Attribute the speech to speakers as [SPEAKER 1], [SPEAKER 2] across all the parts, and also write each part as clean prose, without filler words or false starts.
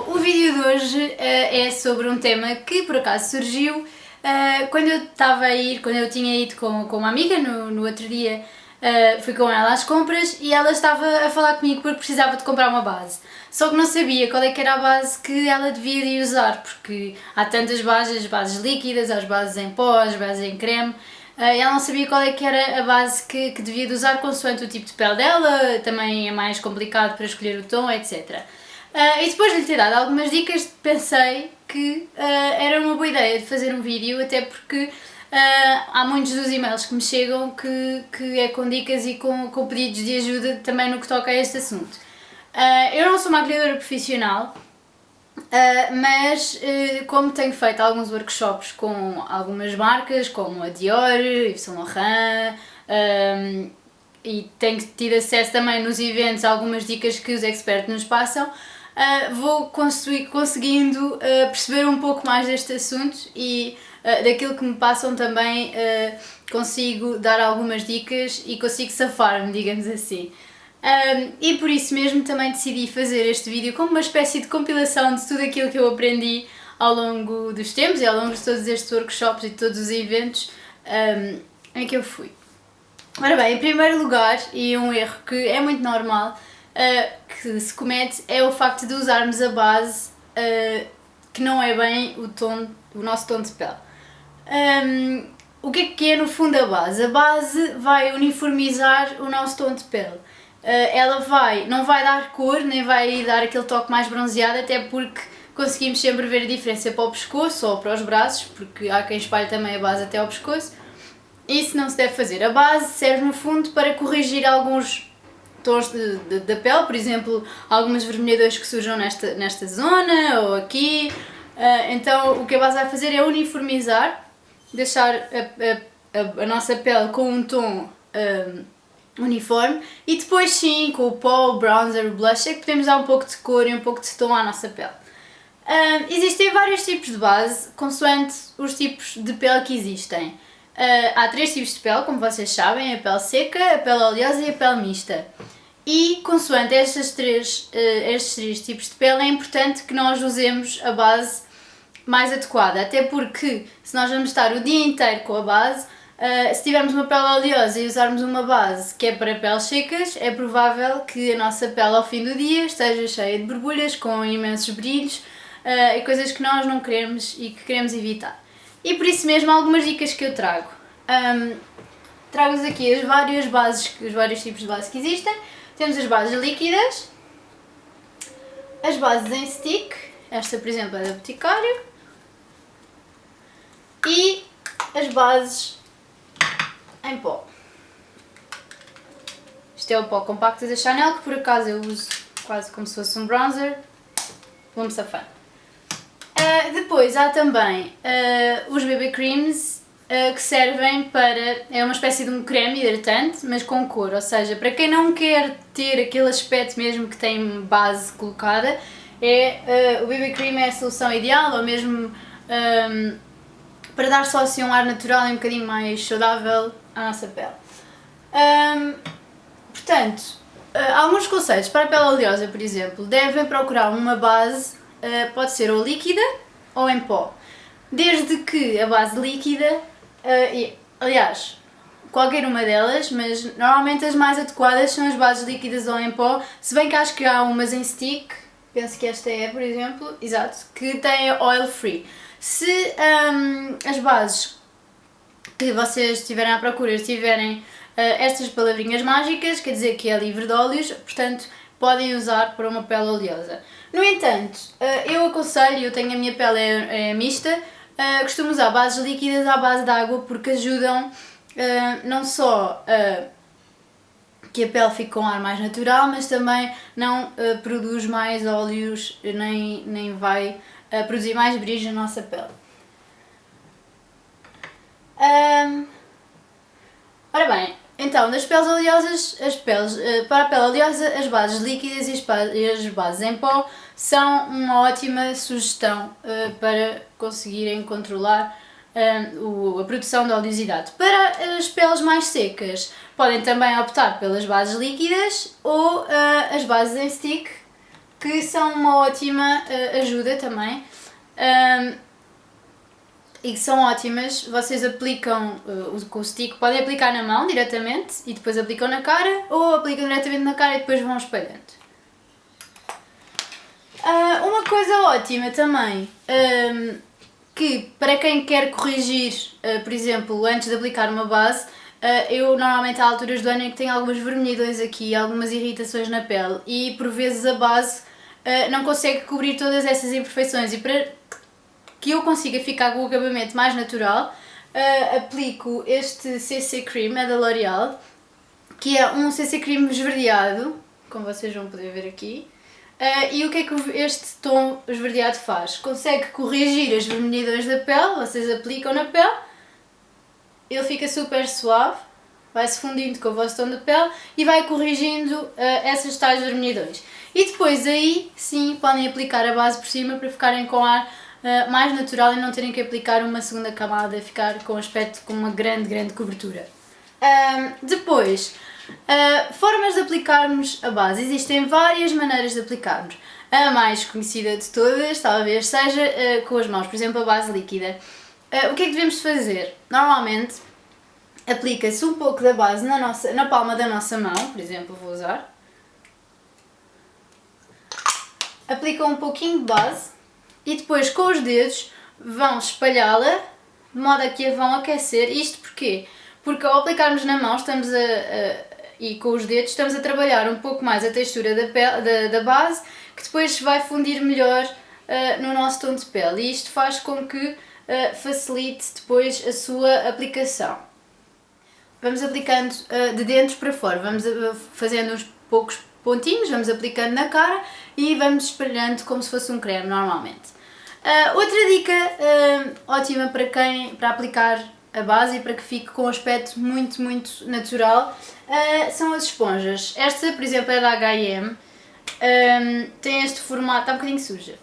[SPEAKER 1] o vídeo de hoje é sobre um tema que por acaso surgiu quando eu tinha ido com uma amiga no outro dia, fui com ela às compras e ela estava a falar comigo porque precisava de comprar uma base. Só que não sabia qual é que era a base que ela devia de usar, porque há tantas bases, as bases líquidas, as bases em pó, as bases em creme, e ela não sabia qual é que era a base que devia de usar consoante o tipo de pele dela, também é mais complicado para escolher o tom, etc. E depois de lhe ter dado algumas dicas, pensei que era uma boa ideia de fazer um vídeo, até porque há muitos dos e-mails que me chegam que é com dicas e com pedidos de ajuda também no que toca a este assunto. Eu não sou maquilhadora profissional, mas como tenho feito alguns workshops com algumas marcas, como a Dior, Yves Saint Laurent, e tenho tido acesso também nos eventos a algumas dicas que os experts nos passam, vou conseguindo perceber um pouco mais deste assunto e daquilo que me passam também consigo dar algumas dicas e consigo safar-me, digamos assim. E por isso mesmo também decidi fazer este vídeo como uma espécie de compilação de tudo aquilo que eu aprendi ao longo dos tempos e ao longo de todos estes workshops e de todos os eventos em que eu fui. Ora bem, em primeiro lugar, e um erro que é muito normal que se comete, é o facto de usarmos a base que não é bem o nosso tom de pele. O que é no fundo a base? A base vai uniformizar o nosso tom de pele. Ela não vai dar cor, nem vai dar aquele toque mais bronzeado, até porque conseguimos sempre ver a diferença para o pescoço ou para os braços, porque há quem espalhe também a base até ao pescoço. Isso não se deve fazer. A base serve no fundo para corrigir alguns tons da pele, por exemplo, algumas vermelhaduras que surjam nesta zona ou aqui. Então o que a base vai fazer é uniformizar, deixar a nossa pele com um tom uniforme e depois sim, com o pó, o bronzer, o blush, é que podemos dar um pouco de cor e um pouco de tom à nossa pele. Existem vários tipos de base, consoante os tipos de pele que existem. Há 3 tipos de pele, como vocês sabem, a pele seca, a pele oleosa e a pele mista. E consoante estes três tipos de pele é importante que nós usemos a base mais adequada, até porque se nós vamos estar o dia inteiro com a base, se tivermos uma pele oleosa e usarmos uma base que é para peles secas, é provável que a nossa pele ao fim do dia esteja cheia de borbulhas, com imensos brilhos e coisas que nós não queremos e que queremos evitar. E por isso mesmo algumas dicas que eu trago. Trago-vos aqui os vários tipos de base que existem. Temos as bases líquidas, as bases em stick, esta por exemplo é da Boticário, e as bases em pó. Este é o pó compacto da Chanel, que por acaso eu uso quase como se fosse um bronzer, vou-me safar. Depois há também os BB Creams, que servem é uma espécie de um creme hidratante, mas com cor, ou seja, para quem não quer ter aquele aspecto mesmo que tem base colocada, o BB Cream é a solução ideal, ou mesmo para dar só assim um ar natural e um bocadinho mais saudável à nossa pele. Portanto, alguns conselhos para a pele oleosa, por exemplo, devem procurar uma base, pode ser ou líquida ou em pó, desde que a base líquida, aliás, qualquer uma delas, mas normalmente as mais adequadas são as bases líquidas ou em pó, se bem que acho que há umas em stick, penso que esta é, por exemplo, exato, que tem oil free. Se as bases que vocês estiverem à procura tiverem estas palavrinhas mágicas, quer dizer que é livre de óleos, portanto podem usar para uma pele oleosa. No entanto, eu aconselho, eu tenho a minha pele é mista, costumo usar bases líquidas à base de água porque ajudam não só que a pele fique com um ar mais natural, mas também não produz mais óleos, nem vai produzir mais brilho na nossa pele. Ora bem, então, das peles oleosas, para a pele oleosa, as bases líquidas e as bases em pó são uma ótima sugestão para conseguirem controlar a produção de oleosidade. Para as peles mais secas, podem também optar pelas bases líquidas ou as bases em stick, que são uma ótima ajuda também. E que são ótimas, vocês aplicam com o stick, podem aplicar na mão diretamente e depois aplicam na cara, ou aplicam diretamente na cara e depois vão espalhando. Uma coisa ótima também, que para quem quer corrigir, por exemplo, antes de aplicar uma base, eu normalmente há alturas do ano em que tenho algumas vermelhidões aqui, algumas irritações na pele e por vezes a base não consegue cobrir todas essas imperfeições e para que eu consiga ficar com o acabamento mais natural, aplico este CC Cream, é da L'Oréal, que é um CC Cream esverdeado, como vocês vão poder ver aqui. E o que é que este tom esverdeado faz? Consegue corrigir as vermelhidões da pele, vocês aplicam na pele, ele fica super suave, vai-se fundindo com o vosso tom de pele e vai corrigindo essas tais vermelhidões. E depois aí sim podem aplicar a base por cima para ficarem com ar mais natural e não terem que aplicar uma segunda camada e ficar com um aspecto com uma grande cobertura. Depois, formas de aplicarmos a base. Existem várias maneiras de aplicarmos. A mais conhecida de todas talvez seja com as mãos, por exemplo a base líquida. O que é que devemos fazer? Normalmente aplica-se um pouco da base na palma da nossa mão, por exemplo vou usar. Aplicam um pouquinho de base e depois com os dedos vão espalhá-la de modo a que a vão aquecer. Isto porquê? Porque ao aplicarmos na mão e com os dedos estamos a trabalhar um pouco mais a textura da base, que depois vai fundir melhor no nosso tom de pele e isto faz com que facilite depois a sua aplicação. Vamos aplicando de dentro para fora, vamos fazendo uns poucos pontinhos, vamos aplicando na cara e vamos espalhando como se fosse um creme normalmente. Outra dica ótima para aplicar a base e para que fique com um aspecto muito natural são as esponjas. Esta, por exemplo, é da H&M, tem este formato, está um bocadinho suja,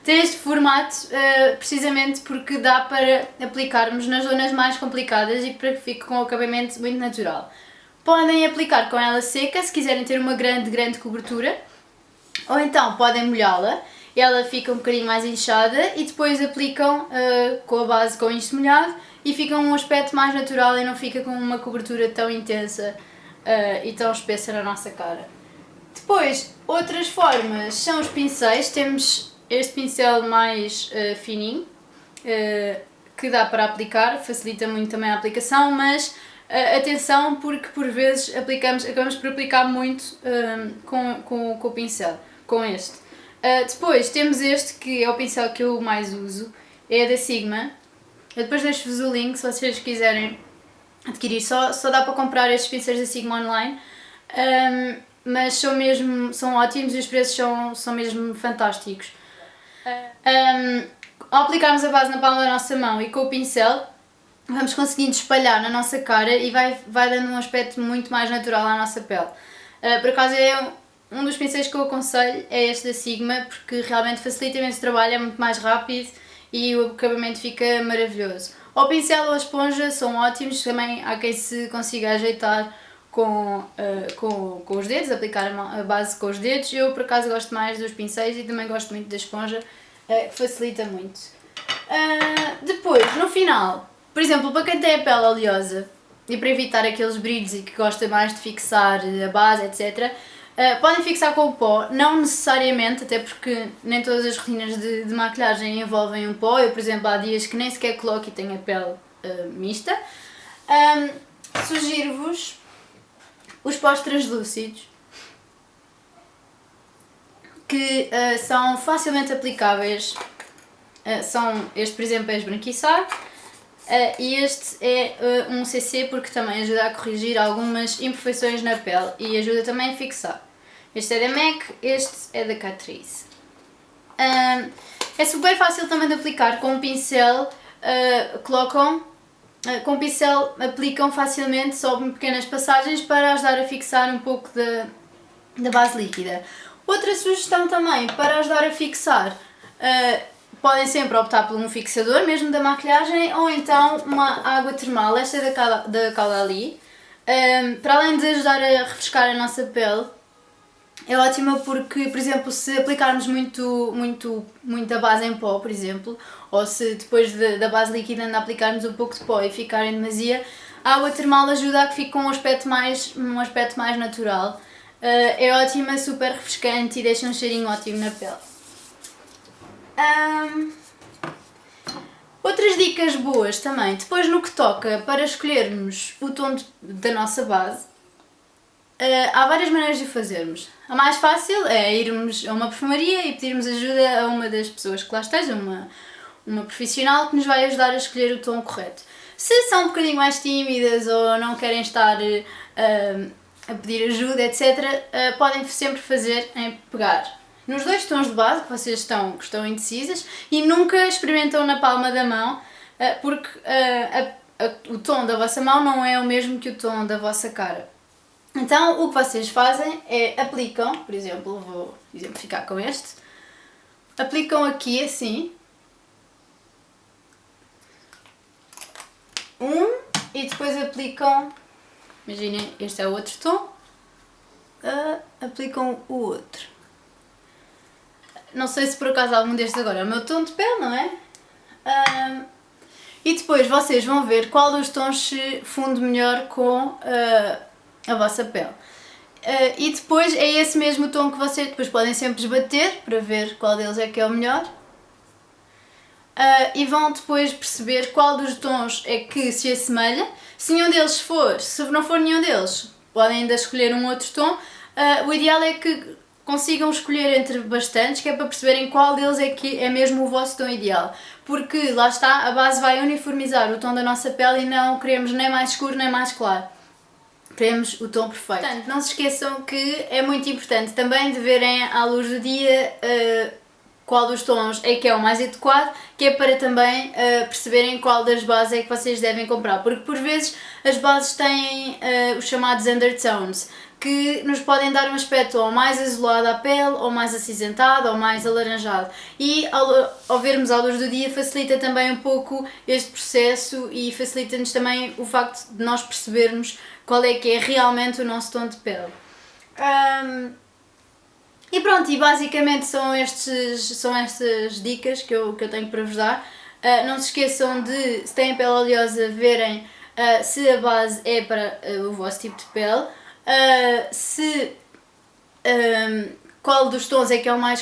[SPEAKER 1] tem este formato precisamente porque dá para aplicarmos nas zonas mais complicadas e para que fique com um acabamento muito natural. Podem aplicar com ela seca se quiserem ter uma grande cobertura, ou então podem molhá-la, ela fica um bocadinho mais inchada e depois aplicam com a base com isto molhado e fica um aspecto mais natural e não fica com uma cobertura tão intensa e tão espessa na nossa cara. Depois, outras formas são os pincéis. Temos este pincel mais fininho que dá para aplicar, facilita muito também a aplicação, mas atenção porque por vezes acabamos por aplicar muito com o pincel, com este. Depois temos este que é o pincel que eu mais uso, é da Sigma. Eu depois deixo-vos o link se vocês quiserem adquirir, só dá para comprar estes pincéis da Sigma online, mas são ótimos e os preços são mesmo fantásticos. Ao aplicarmos a base na palma da nossa mão e com o pincel, vamos conseguindo espalhar na nossa cara e vai dando um aspecto muito mais natural à nossa pele. Por acaso um dos pincéis que eu aconselho é este da Sigma, porque realmente facilita imenso o trabalho, é muito mais rápido e o acabamento fica maravilhoso. O pincel ou a esponja são ótimos, também há quem se consiga ajeitar com os dedos, aplicar a base com os dedos. Eu por acaso gosto mais dos pincéis e também gosto muito da esponja, que facilita muito. Depois, no final, por exemplo, para quem tem a pele oleosa e para evitar aqueles brilhos e que gosta mais de fixar a base, etc., podem fixar com o pó, não necessariamente, até porque nem todas as rotinas de maquilhagem envolvem um pó. Eu, por exemplo, há dias que nem sequer coloco e tenho a pele mista. Sugiro-vos os pós translúcidos, que são facilmente aplicáveis. Este, por exemplo, é esbranquiçar. E este é um CC porque também ajuda a corrigir algumas imperfeições na pele e ajuda também a fixar. Este é da MAC, este é da Catrice. É super fácil também de aplicar com um pincel, com o pincel aplicam facilmente só em pequenas passagens para ajudar a fixar um pouco da base líquida. Outra sugestão também para ajudar a fixar, podem sempre optar por um fixador mesmo da maquilhagem ou então uma água termal. Esta é da Caudalie. Para além de ajudar a refrescar a nossa pele, É ótima porque, por exemplo, se aplicarmos muita base em pó, por exemplo, ou se depois da base líquida ainda aplicarmos um pouco de pó e ficar em demasia, a água termal ajuda a que fique com um aspecto mais natural. É ótima, super refrescante e deixa um cheirinho ótimo na pele. Outras dicas boas também, depois no que toca para escolhermos o tom da nossa base, há várias maneiras de o fazermos. A mais fácil é irmos a uma perfumaria e pedirmos ajuda a uma das pessoas que lá esteja, uma profissional que nos vai ajudar a escolher o tom correto. Se são um bocadinho mais tímidas ou não querem estar a pedir ajuda, etc., podem sempre fazer em pegar nos 2 tons de base que vocês estão indecisas e nunca experimentam na palma da mão, porque o tom da vossa mão não é o mesmo que o tom da vossa cara. Então o que vocês fazem é aplicam, por exemplo, vou exemplificar com este, aplicam aqui assim, e depois aplicam, imaginem, este é o outro tom, aplicam o outro. Não sei se por acaso algum destes agora é o meu tom de pele, não é? E depois vocês vão ver qual dos tons se funde melhor com a vossa pele. E depois é esse mesmo tom que vocês depois podem sempre esbater para ver qual deles é que é o melhor. E vão depois perceber qual dos tons é que se assemelha. Se nenhum deles for, se não for nenhum deles, podem ainda escolher um outro tom. O ideal é que consigam escolher entre bastantes, que é para perceberem qual deles é que é mesmo o vosso tom ideal. Porque lá está, a base vai uniformizar o tom da nossa pele e não queremos nem mais escuro nem mais claro. Queremos o tom perfeito. Portanto, não se esqueçam que é muito importante também de verem à luz do dia qual dos tons é que é o mais adequado, que é para também perceberem qual das bases é que vocês devem comprar, porque por vezes as bases têm os chamados undertones, que nos podem dar um aspecto ou mais azulado à pele, ou mais acinzentado, ou mais alaranjado. E ao vermos à luz do dia facilita também um pouco este processo e facilita-nos também o facto de nós percebermos qual é que é realmente o nosso tom de pele. E pronto, e basicamente são estas dicas que eu tenho para vos dar. Não se esqueçam de, se têm pele oleosa, verem se a base é para o vosso tipo de pele. Qual dos tons é que é o mais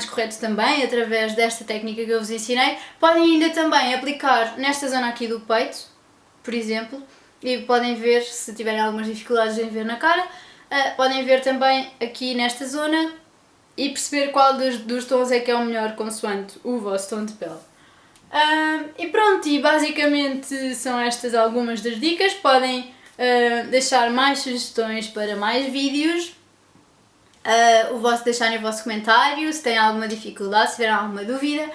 [SPEAKER 1] correto também, através desta técnica que eu vos ensinei. Podem ainda também aplicar nesta zona aqui do peito, por exemplo, e podem ver, se tiverem algumas dificuldades em ver na cara, podem ver também aqui nesta zona e perceber qual dos tons é que é o melhor consoante o vosso tom de pele. E pronto, e basicamente são estas algumas das dicas. Podem deixar mais sugestões para mais vídeos, deixarem o vosso comentário se têm alguma dificuldade, se tiverem alguma dúvida,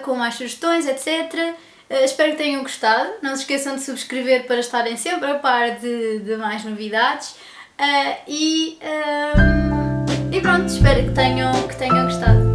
[SPEAKER 1] com mais sugestões, etc. Espero que tenham gostado. Não se esqueçam de subscrever para estarem sempre a par de mais novidades. E pronto, espero que tenham gostado.